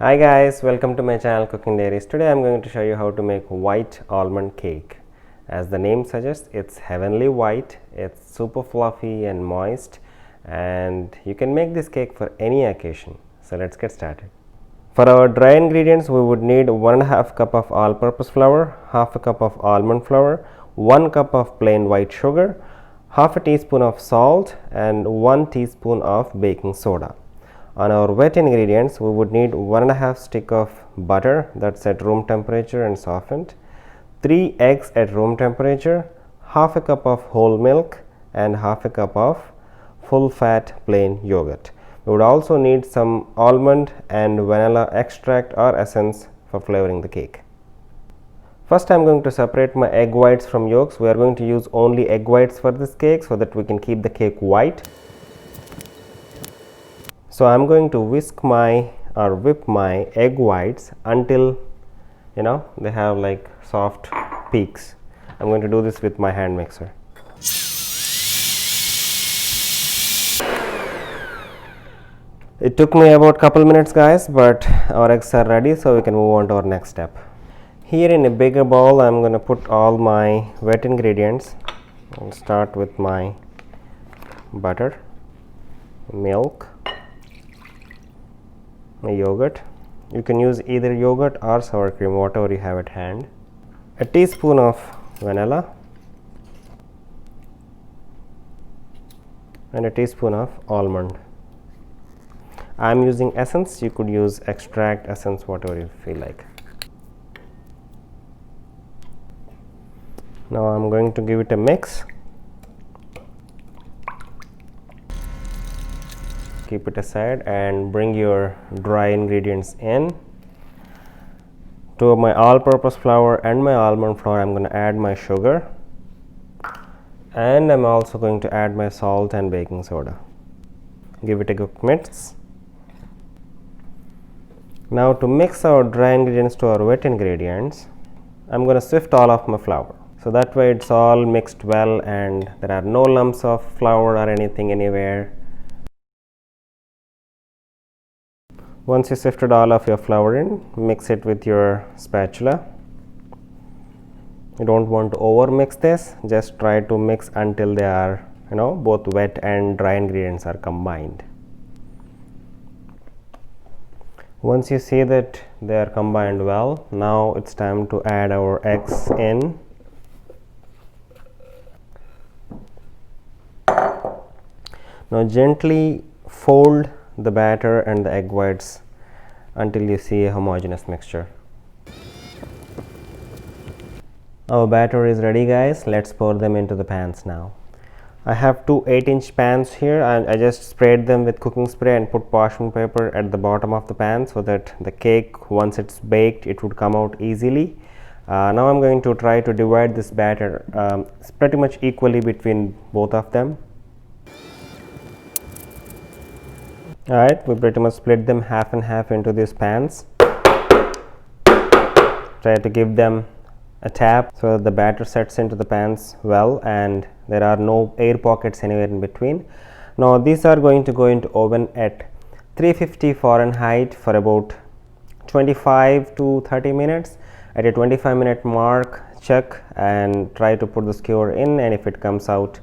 Hi guys, welcome to my channel Cooking Diaries. Today I'm going to show you how to make white almond cake. As the name suggests, it's heavenly white, it's super fluffy and moist, and you can make this cake for any occasion. So let's get started. For our dry ingredients, we would need 1.5 cup of all-purpose flour, half a cup of almond flour, 1 cup of plain white sugar, half a teaspoon of salt and 1 teaspoon of baking soda. On our wet ingredients, we would need 1.5 stick of butter that's at room temperature and softened, 3 eggs at room temperature, half a cup of whole milk and half a cup of full fat plain yogurt. We would also need some almond and vanilla extract or essence for flavoring the cake. First, I am going to separate my egg whites from yolks. We are going to use only egg whites for this cake so that we can keep the cake white. So I am going to whip my egg whites until they have like soft peaks. I am going to do this with my hand mixer. It took me about couple minutes guys, but our eggs are ready, so we can move on to our next step. Here in a bigger bowl, I am going to put all my wet ingredients. I'll start with my butter, milk, my yogurt. You can use either yogurt or sour cream, whatever you have at hand. A teaspoon of vanilla and a teaspoon of almond. I am using essence. You could use extract, essence, whatever you feel like. Now I am going to give it a mix. Keep it aside and bring your dry ingredients in. To my all-purpose flour and my almond flour, I'm going to add my sugar, and I'm also going to add my salt and baking soda. Give it a good mix. Now to mix our dry ingredients to our wet ingredients, I'm going to sift all of my flour. So that way it's all mixed well and there are no lumps of flour or anything anywhere. Once you sifted all of your flour in, mix it with your spatula. You don't want to over mix this, just try to mix until they are both wet and dry ingredients are combined. Once you see that they are combined well, now it's time to add our eggs in. Now gently fold the batter and the egg whites until you see a homogeneous mixture. Our batter is ready guys. Let's pour them into the pans now. I have two 8-inch pans here, and I just sprayed them with cooking spray and put parchment paper at the bottom of the pan so that the cake, once it's baked, it would come out easily. Now I'm going to try to divide this batter pretty much equally between both of them. Alright, we pretty much split them half and half into these pans. Try to give them a tap so that the batter sets into the pans well and there are no air pockets anywhere in between. Now these are going to go into oven at 350 Fahrenheit for about 25 to 30 minutes. At a 25-minute mark, check and try to put the skewer in, and if it comes out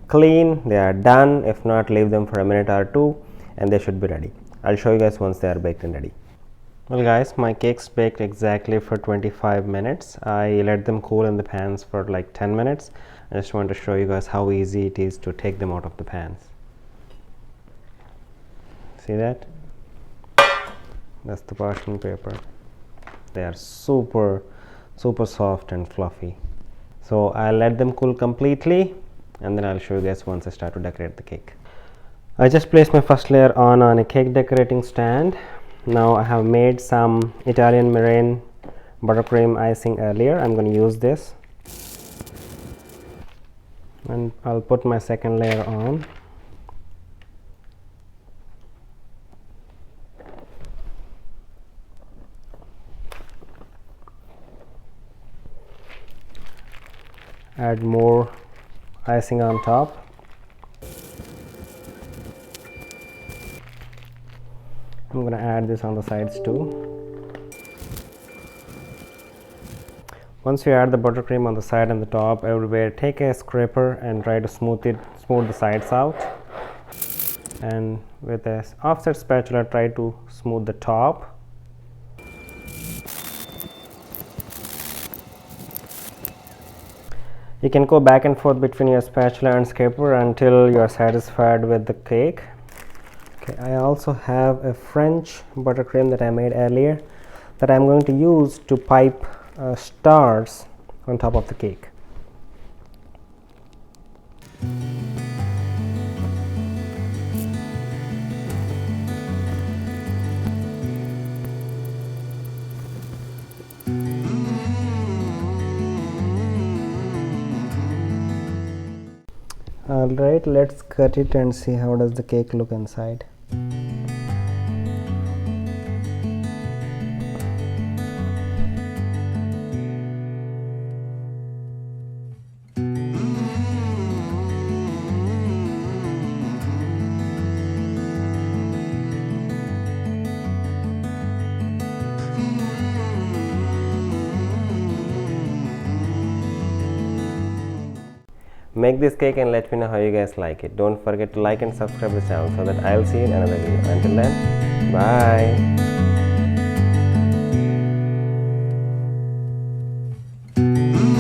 clean, they are done. If not, leave them for a minute or two and they should be ready. I'll show you guys once they are baked and ready. Well guys, my cakes baked exactly for 25 minutes. I let them cool in the pans for like 10 minutes. I just want to show you guys how easy it is to take them out of the pans. See that? That's the parchment paper. They are super soft and fluffy. So I'll let them cool completely and then I'll show you guys once I start to decorate the cake. I just placed my first layer on a cake decorating stand. Now I have made some Italian meringue buttercream icing earlier. I'm going to use this and I'll put my second layer on. Add more icing on top. I'm gonna add this on the sides too. Once you add the buttercream on the side and the top everywhere, take a scraper and try to smooth the sides out. And with a offset spatula, try to smooth the top. You can go back and forth between your spatula and scraper until you are satisfied with the cake. Okay, I also have a French buttercream that I made earlier that I'm going to use to pipe stars on top of the cake. Alright, let's cut it and see how does the cake look inside. Make this cake and let me know how you guys like it. Don't forget to like and subscribe the channel so that I'll see you in another video. Until then, bye.